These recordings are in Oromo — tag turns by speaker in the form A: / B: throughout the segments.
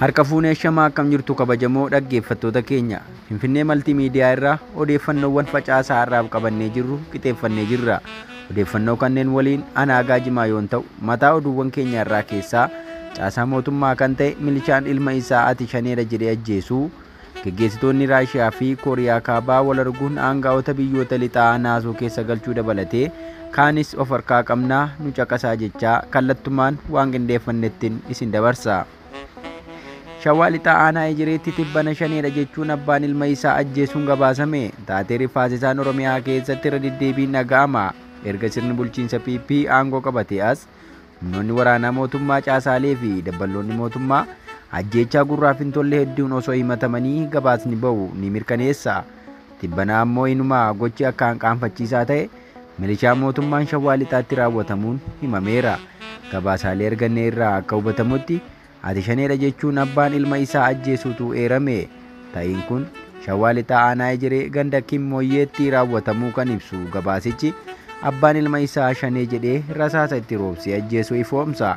A: Harka fuunee shamaa akkam jirtu kabajamoo dhaggeeffattoota keenya. Finfinnee Maltiimiidiyaa irraa odeeffannoowwan facaasaa har'aaf qabannee jirru qixeeffannee jirra. Odeeffannoo kanneen waliin Anaagaa Jimaa yoon ta'u, mataa oduuwwan keenya irraa keessaa caasaa mootummaa kan ta'e milishaan ilma isaa ati shaneera jedhee ajjeesuu, gaggeessitoonni Raashiyaa fi Kooriyaa Kaabaa wal arguun aangaa'ota biyyoota lixaa naasuu keessa galchuu dabalatee kaanis of harkaa qabnaa nu caqasaa jechaa kallattumaan waan qindeeffannettiin isin dabarsa. Shawaa lixaa aanaa Ejereetti tibbana shaneera jechuun abbaan ilma isaa ajjeesuun gabaasame. Taatee rifaasisaan Oromiyaa keessatti irra deddeebiin dhaga'ama. Erga sirni bulchiinsa PP aangoo qabatee as humnoonni waraanaa mootummaa, caasaalee fi dabballoonni mootummaa ajjeechaa gurraaf hin tolle hedduun osoo himatamanii gabaasni ba'u ni mirkaneessa. Tibbana ammoo inumaa gochi akkaan qaanfachiisaa ta'e milishaa mootummaan Shawaa lixaatti raawwatamuun himameera. Gabaasaalee arganne irraa akka hubatamutti ati shaneera jechuun abbaan ilma isaa ajjeesuutu eerame. Ta'iin kun Shawaa lixaa aanaa Ejeree ganda Kimmooyyeetti raawwatamuu kan ibsu gabaasichi abbaan ilma isaa shanee jedhee rasaasa itti roobsee ajjeesuu ifoomsa.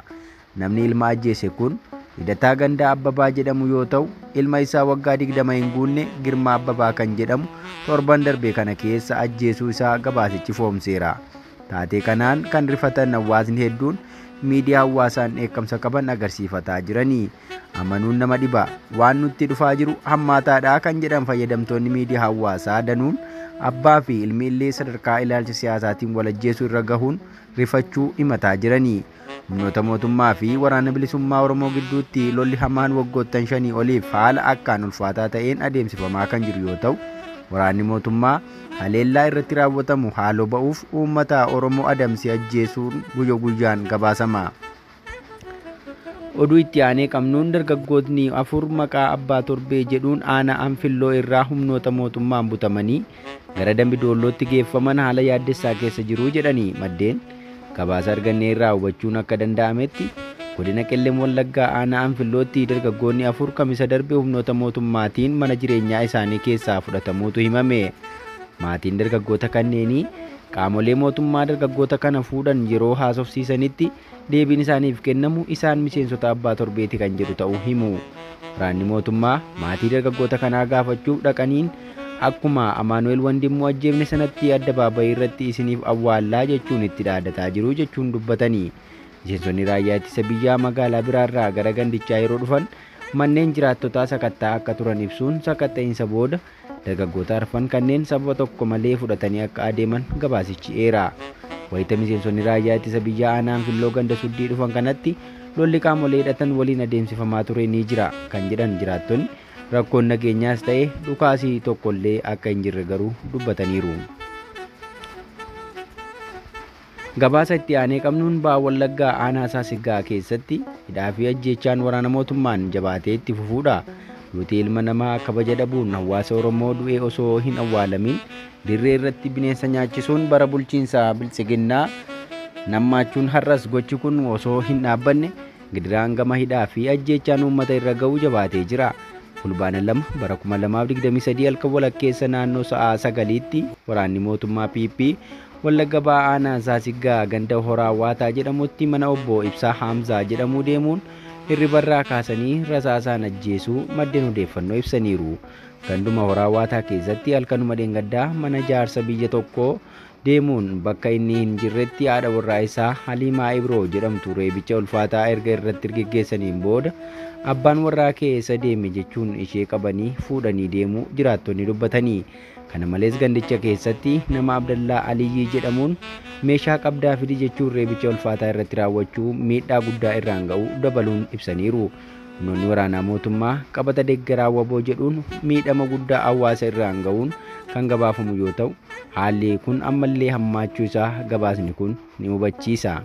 A: Namni ilma ajjeese kun hidhataa ganda Abbabaa jedhamu yoo ta'u, ilma isaa waggaa 20 hin guunne Girmaa Abbabaa kan jedhamu torban darbe kana keessa ajjeesuu isaa gabaasichi foomseera. Taatee kanaan kan rifatan hawaasni hedduun miidiyaa hawaasaan dheekkamsa qaban agarsiifataa jiranii. Amanuun nama dhiba, waan nutti dhufaa jiru hammaataadha kan jedhan fayyadamtoonni miidiyaa hawaasaa danuun abbaa fi ilmi illee sadarkaa ilaalcha siyaasaatiin wal ajjeesuu irra gahuun rifachuu himataa jiranii. Humnoota mootummaa fi waraana bilisummaa Oromoo gidduutti lolli hamaan waggoottan 5 oliif haala akkaan ulfaataa ta'een adeemsifamaa kan jiru yoo ta'u, waraanni mootummaa haleellaa irratti raawwatamu haaloo ba'uuf uummata Oromoo adamsee ajjeesuun guyyaa guyyaan gabaasama. Oduu itti aanee qabnuun dargaggootni 4 maqaa abbaa torbee jedhuun aanaa Anfilloo irraa humnoota mootummaan butamanii gara Dambidoollootti geeffaman haala yaaddessaa keessa jiru jedhanii maddeen gabaasa arganne irraa hubachuun akka danda'ametti godina Qellem Wallaggaa aanaa Anfillootti dargaggoonni 4 kamisa darbe humnoota mootummaatiin mana jireenyaa isaanii keessaa fudhatamuutu himame. Maatiin dargaggoota kanneenii qaamolee mootummaa dargaggoota kana fuudhan yeroo haasofsiisanitti deebiin isaaniif kennamu isaan miseensota abbaa torbeeti kan jedhu ta'uu himu. Waraanni mootummaa maatii dargaggoota kanaa gaafachuuf dhaqaniin akkuma Amaanu'eel Wandimmoo ajjeefne sanatti addabaabayii irratti isiniif awwaallaa jechuun itti dhaadataa jiru jechuun dubbatanii. Miseensonni raayyaa ittisa biyyaa magaalaa biraarraa gara gandichaa yeroo dhufan manneen jiraattotaa sakattaa akka turan ibsuun sakatta'insa booda dargaggoota arfan kanneen sababa tokko malee fudhatanii akka adeeman gabaasichi eera. Wayita miseensonni raayyaa ittisa biyyaa aanaa Anfilloo ganda suddii dhufan kanatti lolli qaamolee hidhatan waliin adeemsifamaa ture ni jira kan jedhan jiraattonni rakkoon nageenyaas ta'e dhukaasii tokkollee akka hin jirre garuu dubbataniiru. Gabaasa itti aanee qabnuun ba'aa Wallaggaa aanaa Saasiggaa keessatti hidhaa fi ajjeechaan waraana mootummaan jabaatee itti fufuudha. Duuti ilma namaa kabaja dhabuun hawaasa Oromoo du'ee osoo hin awwaalamin dirree irratti bineensa nyaachisuun bara bulchiinsa Biltsiginnaa nammaachuun har'as gochi kun osoo hin dhaabbanne gidiraan gama hidhaa fi ajjeechaan uummata irra ga'uu jabaatee jira. Fulbaana 2 bara 2023 halkan walakkeessa naannoo sa'aa 9tti waraanni mootummaa PP Wallagga ba'aa aanaa Saasiggaa ganda Horaa Waataa jedhamutti mana obbo Ibsaa Hamzaa jedhamuu deemuun hirribarraa kaasanii rasaasaan ajjeesuu maddeen odeeffannoo ibsaniiru. Ganduma Horaa Waataa keessatti halkanuma dheengaddaa mana jaarsa biyya tokkoo deemuun bakka inni hin jirretti haadha warraa isaa Haliimaa Ibroo jedhamtu reebicha ulfaataa erga irratti geggeessaniin booda abbaan warraa kee eessa deeme jechuun ishee qabanii fuudhanii deemuu jiraattonni dubbatanii. Kana malees gandicha keessatti nama Abdallaa Aliyyii jedhamuun meeshaa qabdaa fidi jechuun reebicha ulfaataa irratti raawwachuu miidhaa guddaa irraan ga'uu dabaluun ibsaniiru. Humnoonni waraanaa mootummaa qabata deeggaraa waboo jedhuun miidhama guddaa hawaasa irraan ga'uun kan gabaafamu yoo ta'u, haalli kun ammallee hammaachuu isaa gabaasni kun ni hubachiisa.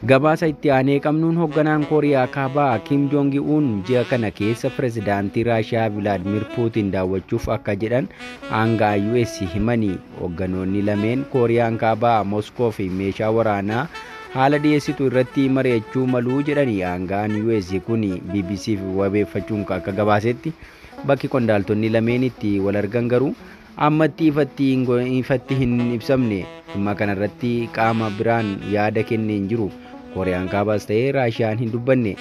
A: Gabaasa itti aanee qabnuun hoogganaan Kooriyaa Kaabaa Kim Jong Un ji'a kana keessa pirezidaantii Raashiyaa Vilaadimir Puutiin daawwachuuf akka jedhan aanga'a US himanii. Hoogganoonni lameen Kooriyaan Kaabaa Moskoo fi meeshaa waraanaa haala dhiyeessitu irratti mari'achuu maluu jedhanii aanga'aan US kun BBCf wabeeffachuun akka gabaasetti bakki qondaaltonni lameen itti wal argan garuu ammatti ifatti hin ibsamne. Dhimma kanarratti qaama biraan yaada kennee hin jiru. Kooriyaan Kaabaas ta'ee Raashiyaan hin dubbanne.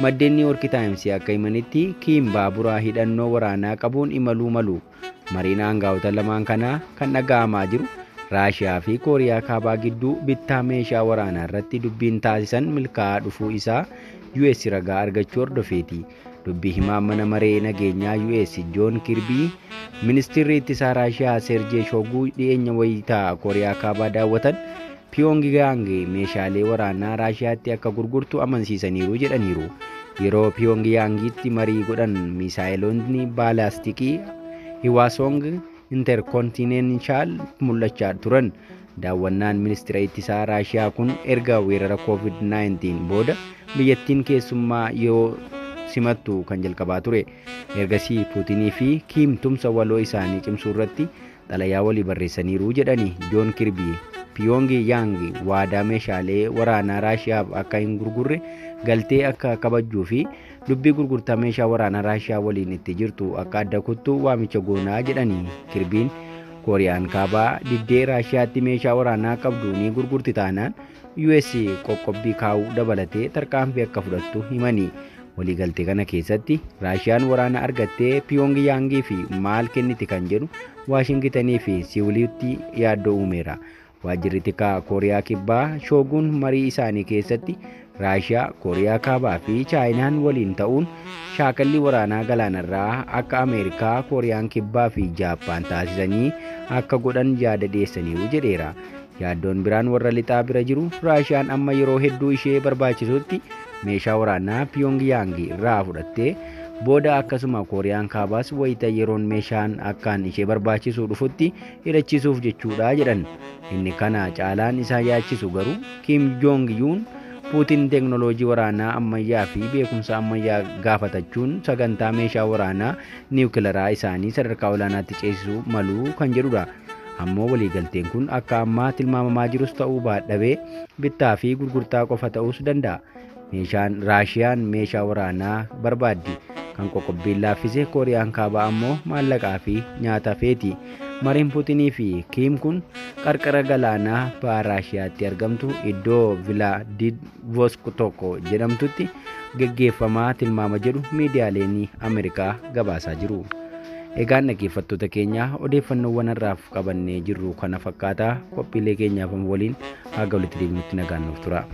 A: Maddeen New York Times akka himanitti Kiim baaburaa hidhannoo waraanaa qabuun imaluu malu. Mariin aangaa'ota lamaan kanaa kan dhaga'amaa jiru Raashiyaa fi Kooriyaa Kaabaa gidduu bittaa meeshaa waraanaa irratti dubbiin taasisan milkaa'aa dhufuu isaa US ragaa argachuu hordofeeti. Dubbii himaa mana maree nageenyaa US Joon Kirbii ministeerri ittisaa Raashiyaa Sergey Shoigu dhiyeenya wayitaa Kooriyaa Kaabaa daawwatan Pyongyang meeshaalee waraanaa Raashiyaatti akka gurgurtu amansiisaniiru jedhaniiru. Yeroo Pyongyangitti marii godhan miisaayiloonni baalaastikii Hwasong Intercontinental mul'achaa turan. Daawwannaan ministeera ittisaa Raashiyaa kun erga weerara COVID-19 booda biyyattiin keessummaa yoo simattu kan jalqabaa ture. Ergasii Puutinii fi Kiim tumsa waloo isaanii cimsuu irratti xalayaa walii barreessaniiru jedhani Joon Kirbii. Pyongyang waadaa meeshaalee waraanaa Raashiyaaf akka hin gurgurre galtee akka kabajjuu fi dubbii gurgurtaa meeshaa waraanaa Raashiyaa waliin itti jirtu akka adda kuttu waamicha goonaa jedhani. Kirbiin Kooriyaan Kaabaa diddee Raashiyaatti meeshaa waraanaa qabdu ni gurgurti taanaan US qoqqobbii kaa'uu dabalatee tarkaanfii akka fudhattu himani. Waliigaltee kana keessatti Raashiyaan waraana argattee Pyongyangii fi maal kenniti kan jedhu Waashingitanii fi Siwuliitti yaaddoo uumeera. Waajjirri tikaa Kooriyaa Kibbaa Shooguun marii isaanii keessatti Raashiyaa, Kooriyaa Kaabaa fi Chaayinaan waliin ta'uun shaakalli waraanaa galaanarraa akka Ameerikaa, Kooriyaan Kibbaa fi Jaappaan taasisanii akka godhan yaada dhiyeessaniiru jedheera. Yaaddoon biraan warra lixaa bira jiru Raashiyaan amma yeroo hedduu ishee barbaachisutti meeshaa waraanaa Pyongyang irraa fudhattee booda akkasuma Kooriyaan Kaabaas wayita yeroon meeshaan akkaan ishee barbaachisu dhufutti hidhachiisuuf jechuudha jedhan. Inni kana caalaan isaa yaachisu garuu Kim Jong Un Puutiin teeknooloojii waraanaa ammayyaa fi beekumsa ammayyaa gaafatachuun sagantaa meeshaa waraanaa niwukilaraa isaanii sadarkaa olaanaatti ceesisuu malu kan jedhudha. Ammoo waliigalteen kun akka ammaa tilmaamamaa jirus ta'uu baadhabee bittaa fi gurgurtaa qofa ta'uus danda'a. Raashiyaan meeshaa waraanaa barbaaddi. Kan qoqqobbiin laaffise Kooriyaan Kaabaa ammoo maallaqaa fi nyaata feeti. Mariin Puutinii fi Kiim kun qarqara galaanaa ba'a Raashiyaatti argamtu iddoo Vladivostok jedhamtutti geggeeffamaa tilmaama jedhu miidiyaaleen Ameerikaa gabaasaa jiru. Egaan dhaggeeffattoota keenya odeeffannoowwan har'aaf qabannee jirru kana fakkaata. Qophiilee keenyaaf waliin haga walitti deebinutti nagaan nuuf tura.